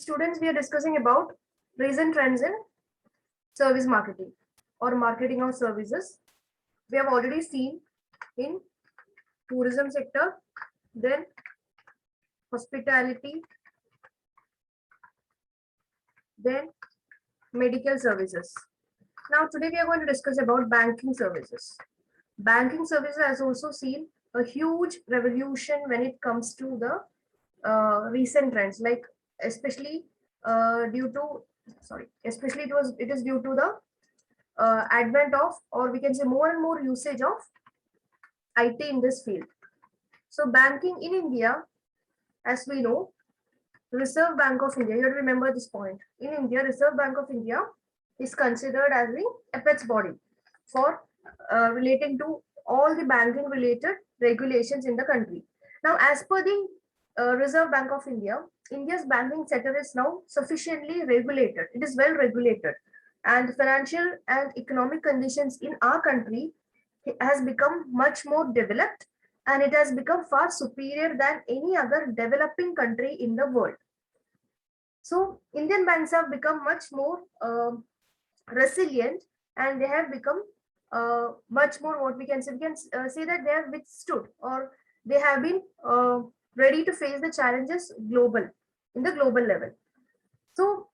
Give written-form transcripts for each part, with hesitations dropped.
students, we are discussing about recent trends in service marketing or marketing of services. We have already seen in tourism sector, then hospitality, then medical services. Now today we are going to discuss about banking services. Banking services has also seen a huge revolution when it comes to the recent trends, like especially due to especially it is due to the advent of, or we can say more and more usage of IT in this field. So banking in India, as we know, Reserve Bank of India, you have to remember this point. In India, Reserve Bank of India is considered as the apex body for relating to all the banking related regulations in the country. Now, as per the Reserve Bank of India, India's banking sector is now sufficiently regulated. It is well regulated, and financial and economic conditions in our country has become much more developed, and it has become far superior than any other developing country in the world. So Indian banks have become much more resilient, and they have become much more, what we can say, say that they have withstood, or they have been ready to face the challenges in the global level. So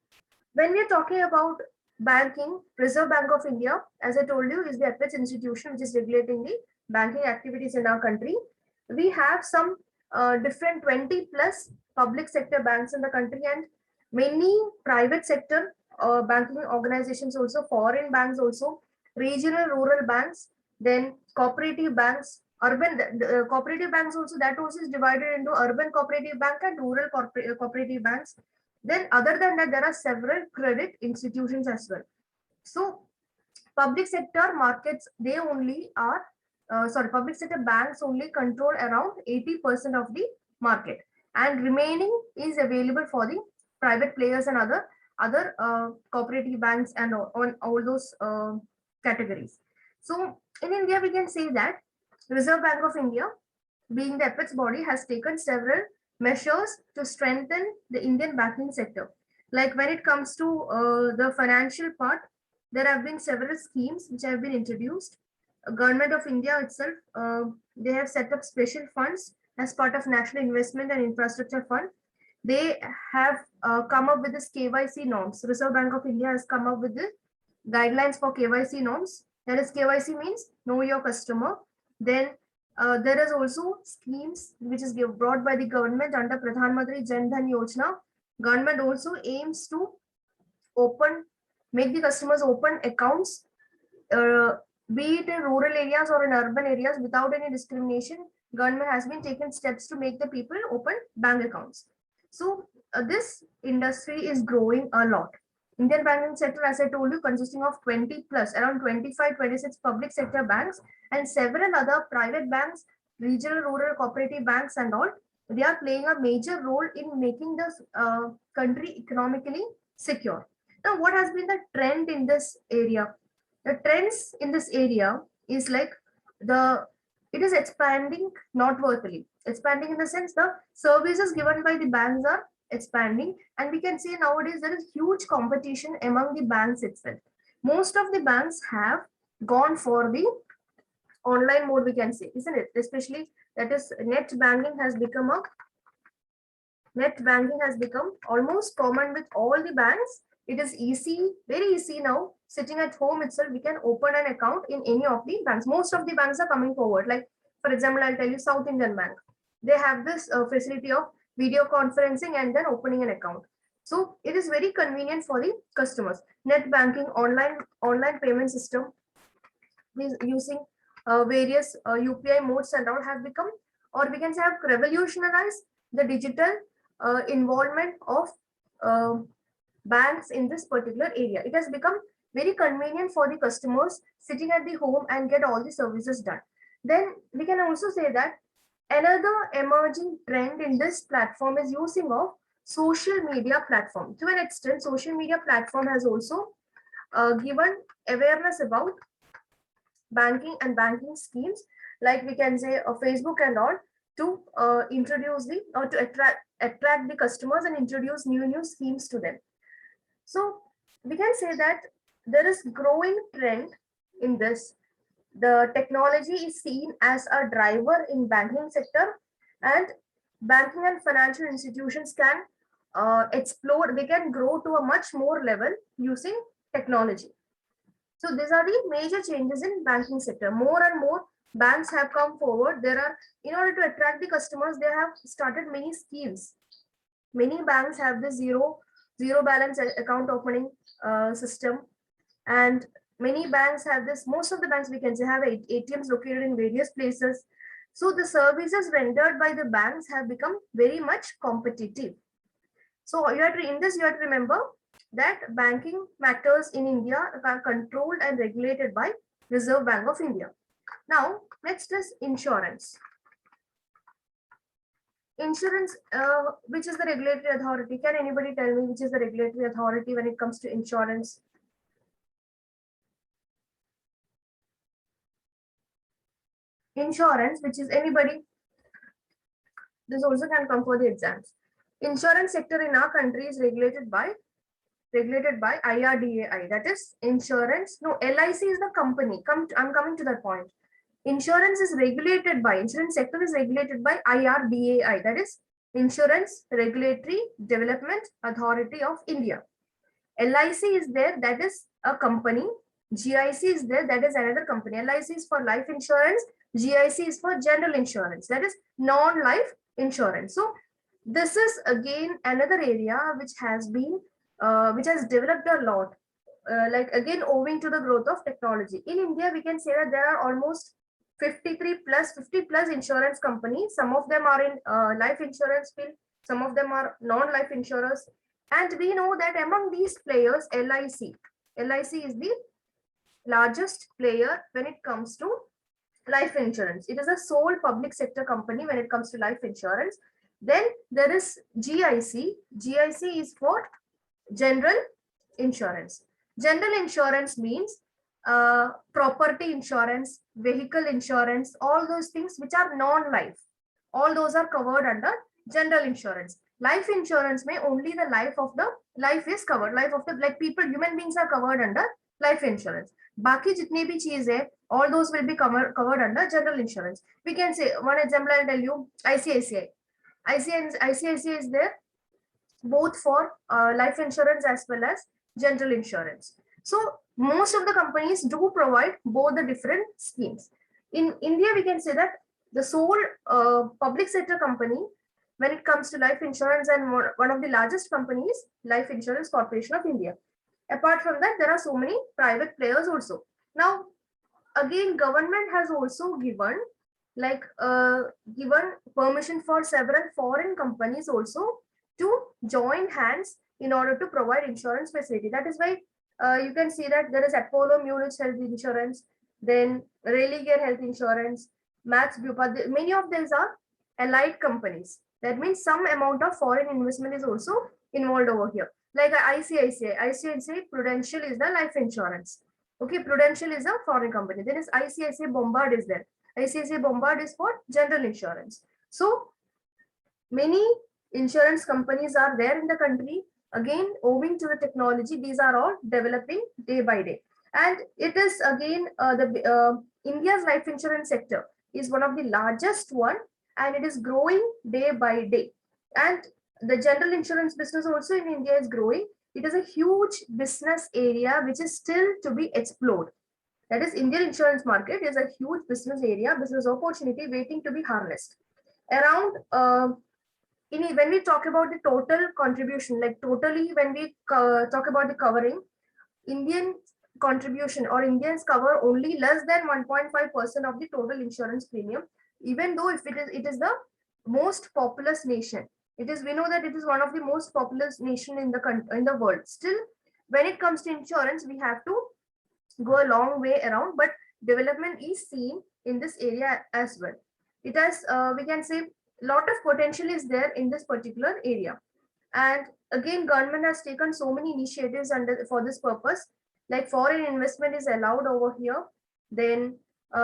when we are talking about banking, Reserve Bank of India, as I told you, is the apex institution which is regulating the banking activities in our country. We have some different 20 plus public sector banks in the country, and many private sector banking organizations also, foreign banks also, regional rural banks, then cooperative banks, urban cooperative banks also, that also is divided into urban cooperative bank and rural cooperative banks. Then other than that, there are several credit institutions as well. So public sector markets, they only are, public sector banks only control around 80% of the market, and remaining is available for the private players and other cooperative banks and on all those categories. So in India, we can say that Reserve Bank of India, being the apex body, has taken several measures to strengthen the Indian banking sector. Like when it comes to the financial part, there have been several schemes which have been introduced. Government of India itself, they have set up special funds as part of National Investment and Infrastructure Fund. They have come up with this KYC norms. Reserve Bank of India has come up with the guidelines for KYC norms. That is, KYC means know your customer. Then there is also schemes which is brought by the government under Pradhan Mantri Jan Dhan Yojana. Government also aims to make the customers open accounts, be it in rural areas or in urban areas, without any discrimination. Government has been taken steps to make the people open bank accounts. So this industry is growing a lot. Indian banking sector, as I told you, consisting of 20 plus, around 25, 26 public sector banks and several other private banks, regional, rural, cooperative banks and all. They are playing a major role in making this country economically secure. Now, what has been the trend in this area? The trends in this area is like it is expanding noteworthily. Expanding in the sense the services given by the banks are expanding, and we can see nowadays there is huge competition among the banks itself. Most of the banks have gone for the online mode, we can say, isn't it? Especially that is net banking has become almost common with all the banks. It is easy, very easy now. Sitting at home itself, we can open an account in any of the banks. Most of the banks are coming forward. Like, for example, I'll tell you South Indian Bank. They have this facility of video conferencing and then opening an account. So it is very convenient for the customers. Net banking, online payment system, using various UPI modes and all have become, or we can say, have revolutionized the digital involvement of banks in this particular area. It has become very convenient for the customers sitting at the home and get all the services done. Then we can also say that another emerging trend in this platform is using of social media platform. To an extent, social media platform has also given awareness about banking and banking schemes, like we can say Facebook and all. to introduce the or to attract the customers and introduce new schemes to them. So we can say that there is growing trend in this. The technology is seen as a driver in banking sector, and banking and financial institutions can explore, they can grow to a much more level using technology. So these are the major changes in banking sector. More and more banks have come forward. There are, in order to attract the customers, they have started many schemes. Many banks have the zero balance account opening system, and many banks have this. Most of the banks, we can say, have ATMs located in various places. So the services rendered by the banks have become very much competitive. So you have to, in this, you have to remember that banking matters in India are controlled and regulated by Reserve Bank of India. Now, next is insurance. Insurance, which is the regulatory authority? Can anybody tell me which is the regulatory authority when it comes to insurance? Insurance, which is anybody? This also can come for the exams. Insurance sector in our country is regulated by IRDAI, that is insurance. No, LIC is the company. I'm coming to that point. Insurance is regulated by, insurance sector is regulated by IRDAI, that is Insurance Regulatory Development Authority of India. LIC is there, that is a company. GIC is there, that is another company. LIC is for life insurance. GIC is for general insurance, that is non-life insurance. So this is again another area which has been which has developed a lot, like again owing to the growth of technology. In India, we can say that there are almost 50 plus insurance companies. Some of them are in life insurance field, some of them are non-life insurers. And we know that among these players, LIC is the largest player when it comes to life insurance. It is a sole public sector company when it comes to life insurance. Then there is GIC. GIC is for general insurance. General insurance means property insurance, vehicle insurance, all those things which are non-life. All those are covered under general insurance. Life insurance may only the life is covered. Life of the, like people, human beings are covered under life insurance. Baki jitne bhi cheez hai, all those will be covered under general insurance. We can say, one example I'll tell you, ICICI. ICICI is there both for life insurance as well as general insurance. So most of the companies do provide both the different schemes. In India, we can say that the sole public sector company when it comes to life insurance and one of the largest companies, Life Insurance Corporation of India. Apart from that, there are so many private players also. Now, again, government has also given given permission for several foreign companies also to join hands in order to provide insurance facility. That is why you can see that there is Apollo Munich Health Insurance, then Religare Health Insurance, Max Bupa. Many of these are allied companies. That means some amount of foreign investment is also involved over here. Like ICICI Prudential is the life insurance. Okay, Prudential is a foreign company. Then is ICICI Bombard is there. ICICI Bombard is for general insurance. So many insurance companies are there in the country. Again, owing to the technology, these are all developing day by day. And it is again India's life insurance sector is one of the largest one, and it is growing day by day. And the general insurance business also in India is growing. It is a huge business area which is still to be explored. That is, Indian insurance market is a huge business area, business opportunity waiting to be harnessed. Around when we talk about the total contribution, like totally when we talk about the covering, Indian contribution or Indians cover only less than 1.5% of the total insurance premium, even though if it is the most populous nation. It is, we know that it is one of the most populous nation in the world. Still, when it comes to insurance, we have to go a long way around, but development is seen in this area as well. It has, we can say, lot of potential is there in this particular area. And again, government has taken so many initiatives for this purpose, like foreign investment is allowed over here. Then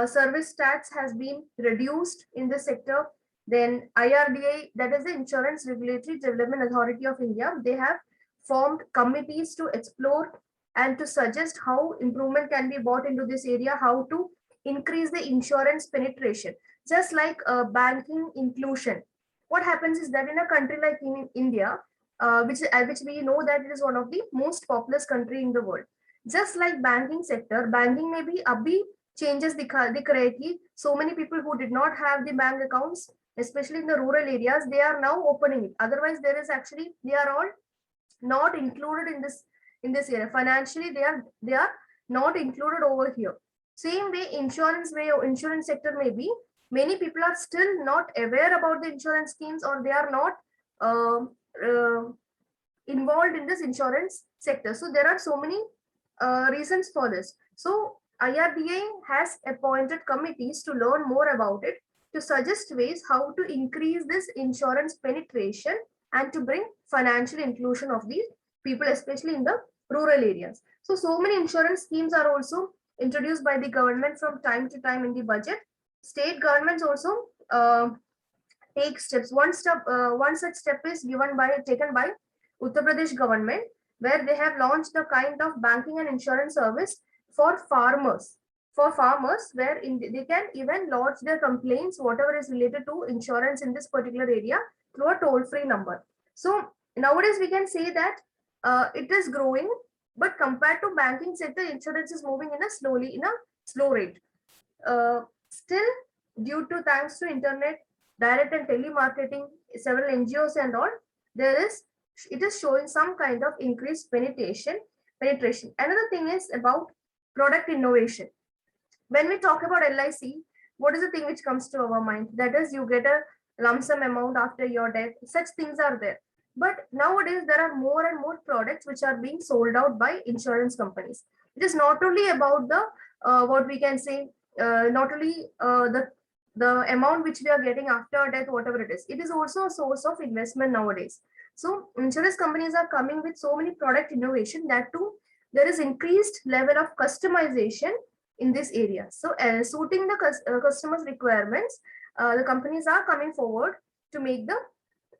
service tax has been reduced in this sector. Then IRDA, that is the Insurance Regulatory Development Authority of India, they have formed committees to explore and to suggest how improvement can be brought into this area, how to increase the insurance penetration, just like banking inclusion. What happens is that in a country like in India, which we know that it is one of the most populous country in the world, just like banking sector, banking may be abhi changes the so many people who did not have the bank accounts, especially in the rural areas, they are now opening it. Otherwise, there is actually, they are all not included in this area. Financially, they are not included over here. Same way, insurance sector may be, many people are still not aware about the insurance schemes, or they are not uh, uh, involved in this insurance sector. So there are so many reasons for this. So IRDA has appointed committees to learn more about it, to suggest ways how to increase this insurance penetration and to bring financial inclusion of these people, especially in the rural areas. So many insurance schemes are also introduced by the government from time to time in the budget. State governments also take steps. One such step is taken by Uttar Pradesh government, where they have launched a kind of banking and insurance service for farmers. For farmers, where they can even lodge their complaints, whatever is related to insurance in this particular area, through a toll-free number. So nowadays we can say that it is growing, but compared to banking sector, insurance is moving in a slow rate. Still, due to thanks to internet, direct and telemarketing, several NGOs and all, it is showing some kind of increased penetration. Another thing is about product innovation. When we talk about LIC, what is the thing which comes to our mind? That is, you get a lump sum amount after your death. Such things are there. But nowadays, there are more and more products which are being sold out by insurance companies. It is not only about the what we can say, not only the amount which we are getting after our death, whatever it is. It is also a source of investment nowadays. So insurance companies are coming with so many product innovation, that too there is increased level of customization in this area. So suiting the customers' requirements, the companies are coming forward to make the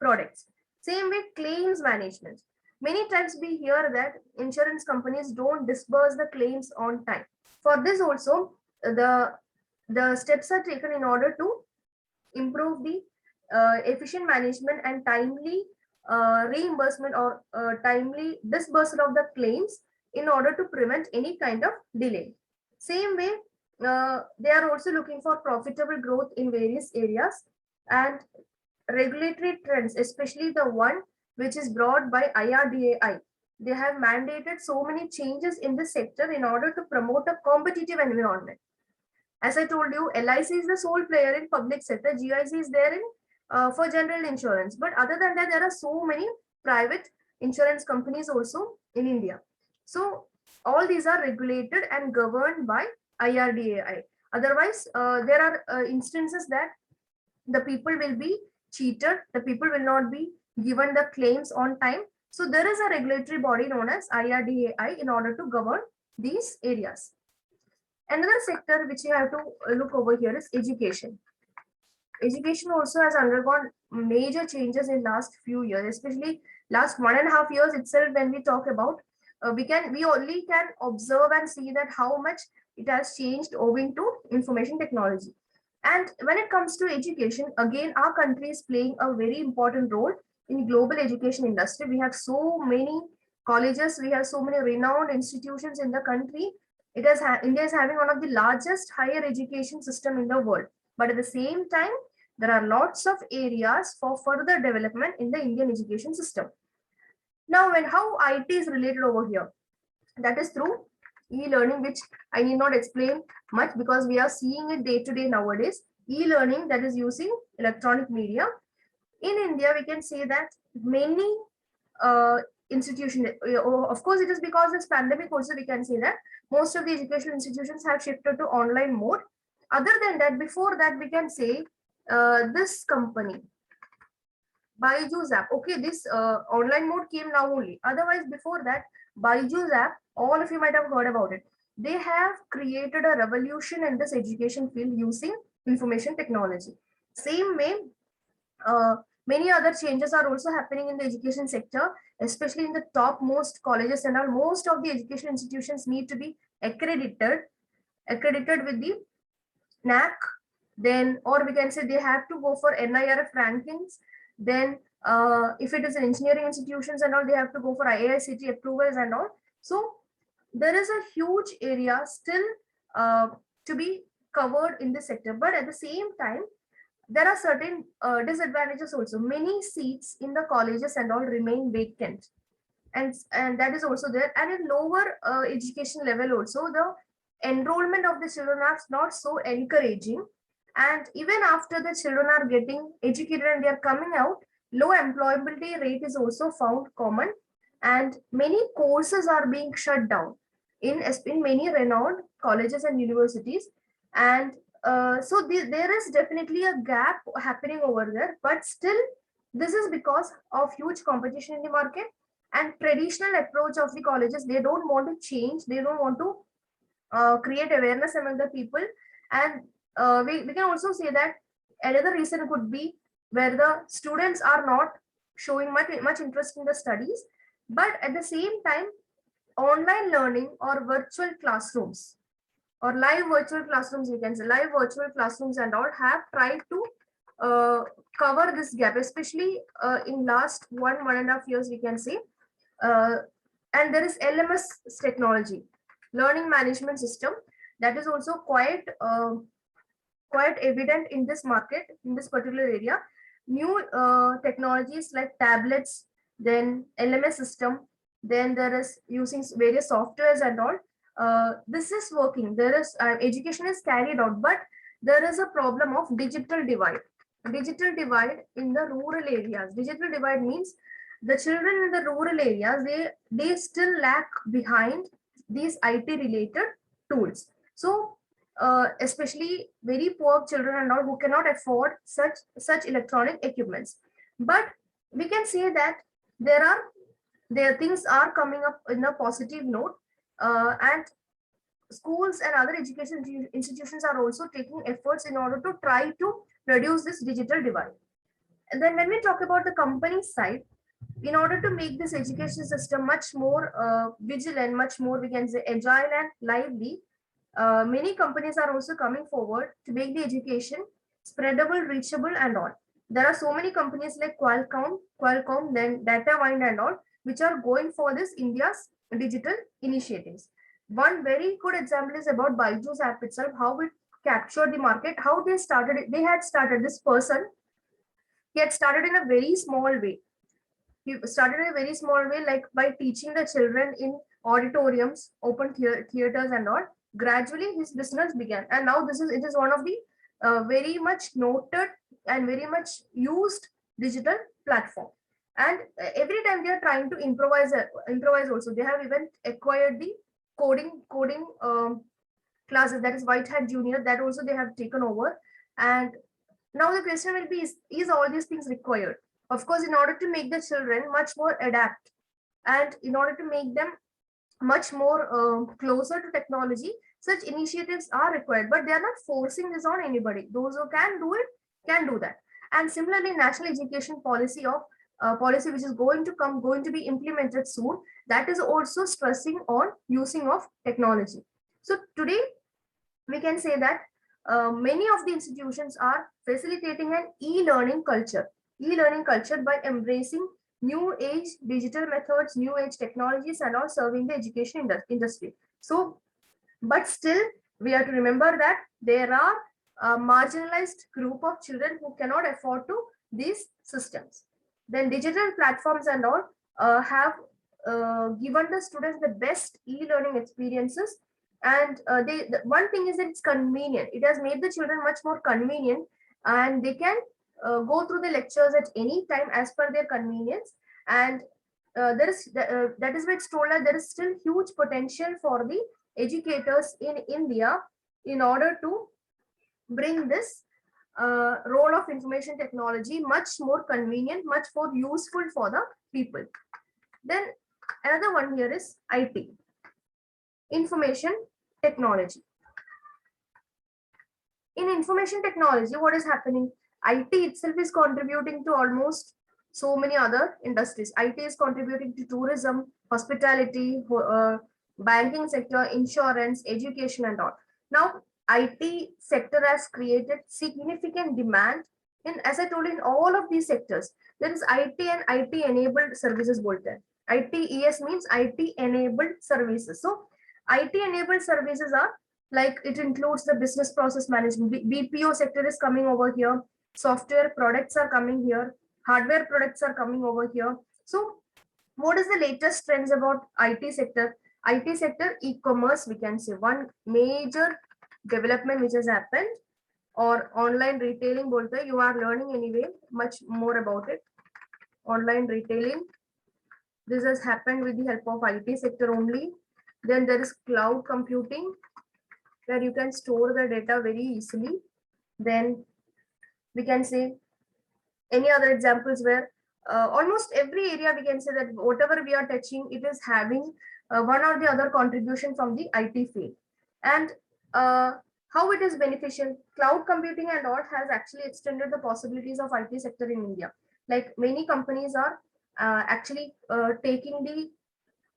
products. Same with claims management. Many times we hear that insurance companies don't disburse the claims on time. For this also, the steps are taken in order to improve the efficient management and timely reimbursement or timely disbursement of the claims, in order to prevent any kind of delay. Same way, they are also looking for profitable growth in various areas, and regulatory trends, especially the one which is brought by IRDAI. They have mandated so many changes in the sector in order to promote a competitive environment. As I told you, LIC is the sole player in public sector. GIC is there in for general insurance. But other than that, there are so many private insurance companies also in India. So all these are regulated and governed by IRDAI. Otherwise, there are instances that the people will be cheated, the people will not be given the claims on time. So there is a regulatory body known as IRDAI in order to govern these areas. Another sector which you have to look over here is education. Education also has undergone major changes in last few years, especially last 1.5 years itself. When we talk about, we only can observe and see that how much it has changed owing to information technology. And when it comes to education, again, our country is playing a very important role in global education industry. We have so many colleges, we have so many renowned institutions in the country. India is having one of the largest higher education system in the world. But at the same time, there are lots of areas for further development in the Indian education system. Now, how IT is related over here, that is through e-learning, which I need not explain much because we are seeing it day to day nowadays. E-learning, that is using electronic media. In India, we can say that many institutions, of course, it is because this pandemic also, we can say that most of the educational institutions have shifted to online mode. Other than that, before that, we can say this company, Byju's app. Okay, this online mode came now only. Otherwise, before that, Byju's app, all of you might have heard about it. They have created a revolution in this education field using information technology. Same way, Many other changes are also happening in the education sector, especially in the topmost colleges and all. Most of the education institutions need to be accredited with the NAC, then, or we can say they have to go for NIRF rankings. Then, if it is an engineering institutions and all, they have to go for IICT approvals and all. So there is a huge area still to be covered in this sector, but at the same time, there are certain disadvantages also. Many seats in the colleges and all remain vacant, and that is also there. And in lower education level also, the enrollment of the children are not so encouraging. And even after the children are getting educated and they are coming out, low employability rate is also found common, and many courses are being shut down in many renowned colleges and universities. And so there is definitely a gap happening over there, but still this is because of huge competition in the market and traditional approach of the colleges. They don't want to change, they don't want to create awareness among the people. And we can also say that another reason could be where the students are not showing much interest in the studies, but at the same time, online learning or virtual classrooms or live virtual classrooms, you can say live virtual classrooms and all, have tried to cover this gap, especially in last 1.5 years, we can say. uh, and there is LMS technology, learning management system, that is also quite evident in this market, in this particular area. New technologies like tablets, then LMS system, then there is using various softwares and all. This is working. There is education is carried out, but there is a problem of digital divide. Digital divide in the rural areas. Digital divide means the children in the rural areas, they still lag behind these IT related tools. So especially very poor children and all who cannot afford such electronic equipments. But we can say that there things are coming up in a positive note, and schools and other education institutions are also taking efforts in order to try to reduce this digital divide. And then when we talk about the company side, in order to make this education system much more vigilant, much more, we can say, agile and lively, many companies are also coming forward to make the education spreadable, reachable, and all. There are so many companies like Qualcomm, then DataMind and all, which are going for this India's digital initiatives. One very good example is about Byju's app itself, how it captured the market, how they started it. They had started this person, he had started in a very small way. He started in a very small way, like by teaching the children in auditoriums, open theaters and all. Gradually his business began, and now it is one of the very much noted and very much used digital platform. And every time they are trying to improvise also. They have even acquired the coding classes, that is White Hat Junior, that also they have taken over. And now the question will be, is all these things required? Of course, in order to make the children much more adapt, and in order to make them much more closer to technology, such initiatives are required, but they are not forcing this on anybody. Those who can do it can do that. And similarly, national education policy which is going to be implemented soon, that is also stressing on using of technology. So today we can say that many of the institutions are facilitating an e-learning culture by embracing new age digital methods, new age technologies, and all, serving the education industry. So, but still, we have to remember that there are a marginalized group of children who cannot afford to these systems. Then digital platforms and all have given the students the best e-learning experiences. And one thing is that it's convenient. It has made the children much more convenient, and they can go through the lectures at any time as per their convenience. And that is why it's told that there is still huge potential for the educators in India in order to bring this role of information technology much more convenient, much more useful for the people. Then another one here is IT, information technology. In information technology, what is happening? IT itself is contributing to almost so many other industries. IT is contributing to tourism, hospitality, banking sector, insurance, education, and all. Now, IT sector has created significant demand in, as I told, in all of these sectors. There is IT and IT enabled services bolte hain. ITES means IT enabled services. So IT enabled services are like, it includes the business process management. BPO sector is coming over here. Software products are coming here. Hardware products are coming over here. So what is the latest trends about IT sector? IT sector, e-commerce, we can say one major development which has happened, or online retailing bolte, you are learning anyway much more about it. Online retailing, this has happened with the help of IT sector only. Then there is cloud computing, where you can store the data very easily. Then we can say any other examples where almost every area we can say that whatever we are touching, it is having one or the other contribution from the IT field. And how it is beneficial, cloud computing and all has actually extended the possibilities of IT sector in India. Like many companies are actually taking the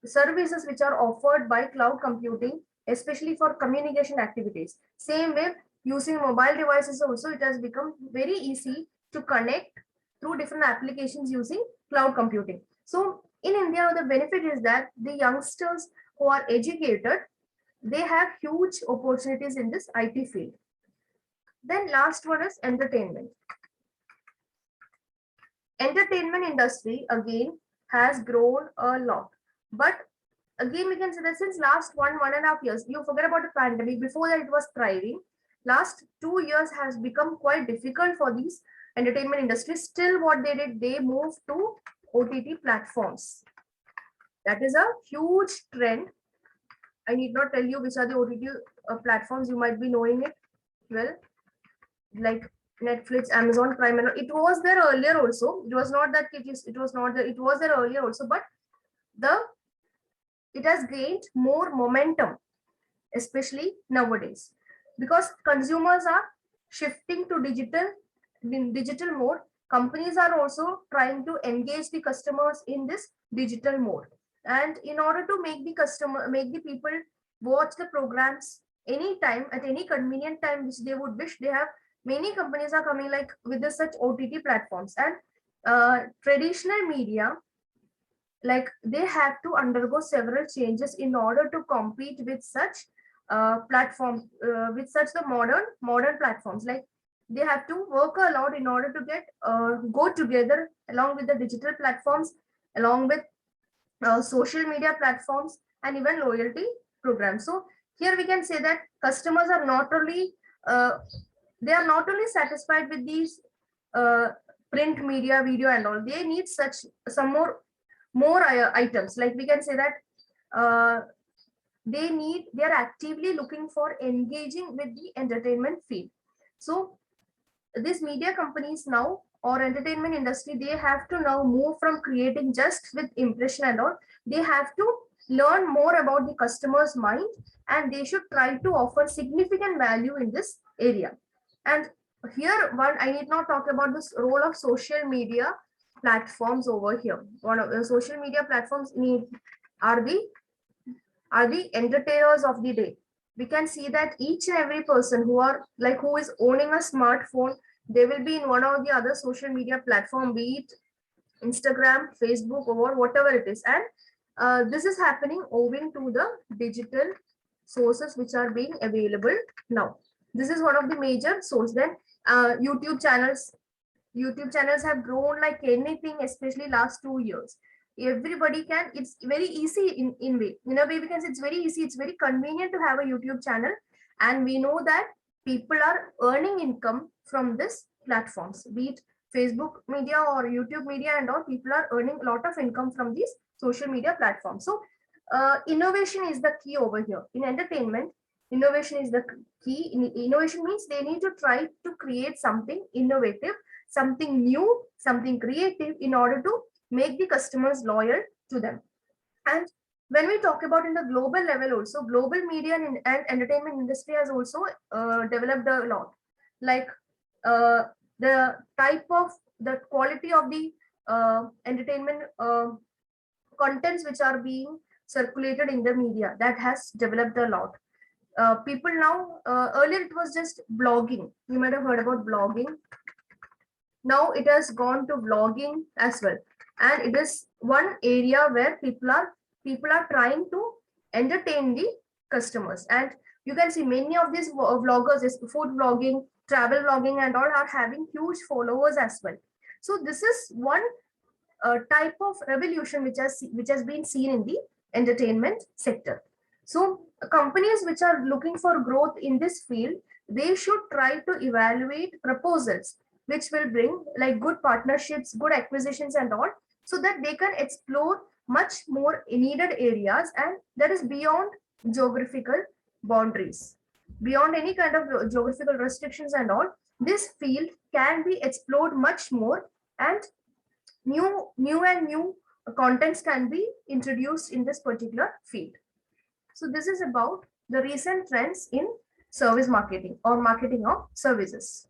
services which are offered by cloud computing, especially for communication activities. Same way, using mobile devices also, it has become very easy to connect through different applications using cloud computing. So in India, the benefit is that the youngsters who are educated, they have huge opportunities in this IT field. Then last one is entertainment. Entertainment industry again has grown a lot. But again, we can say that since last 1.5 years, you forget about the pandemic, before that it was thriving. Last 2 years has become quite difficult for these entertainment industries. Still what they did, they moved to OTT platforms. That is a huge trend. I need not tell you which are the OTT platforms, you might be knowing it well, like Netflix, Amazon Prime. And it was there earlier also. It was not that it was not there. It was there earlier also, but it has gained more momentum, especially nowadays, because consumers are shifting to digital mode. Companies are also trying to engage the customers in this digital mode, and in order to make the people watch the programs anytime at any convenient time which they would wish, they have many companies are coming like with the such OTT platforms. And traditional media, like they have to undergo several changes in order to compete with such platforms, with such the modern platforms. Like they have to work a lot in order to get go together along with the digital platforms, along with social media platforms, and even loyalty programs. So here we can say that customers are not only they are not only satisfied with these uh, print media, video and all, they need such some more items. Like we can say that uh, they are actively looking for engaging with the entertainment field. So these media companies now, or entertainment industry, they have to now move from creating just with impression and all, they have to learn more about the customer's mind, and they should try to offer significant value in this area. And here, one, I need not talk about this role of social media platforms over here. One of the social media platforms are the entertainers of the day. We can see that each and every person who is owning a smartphone, they will be in one or the other social media platform, be it Instagram, Facebook, or whatever it is. And this is happening owing to the digital sources which are being available now. This is one of the major sources. Then YouTube channels have grown like anything, especially last 2 years. Everybody can, it's very easy in a way we can say it's very easy, it's very convenient to have a YouTube channel. And we know that people are earning income from this platforms, be it Facebook media or YouTube media and all. People are earning a lot of income from these social media platforms. So innovation is the key over here in entertainment. Innovation is the key. Innovation means they need to try to create something innovative, something new, something creative, in order to make the customers loyal to them. And when we talk about in the global level also, global media and entertainment industry has also developed a lot. Like the type of the quality of the entertainment contents which are being circulated in the media, that has developed a lot. People now, earlier it was just blogging. You might have heard about blogging. Now it has gone to vlogging as well, and it is one area where people are trying to entertain the customers. And you can see many of these vloggers, is food vlogging, travel vlogging, and all, are having huge followers as well. So this is one type of revolution which has been seen in the entertainment sector. So companies which are looking for growth in this field, they should try to evaluate proposals which will bring like good partnerships, good acquisitions and all, so that they can explore much more needed areas, and that is beyond geographical boundaries, beyond any kind of geographical restrictions and all. This field can be explored much more, and new contents can be introduced in this particular field. So this is about the recent trends in service marketing or marketing of services.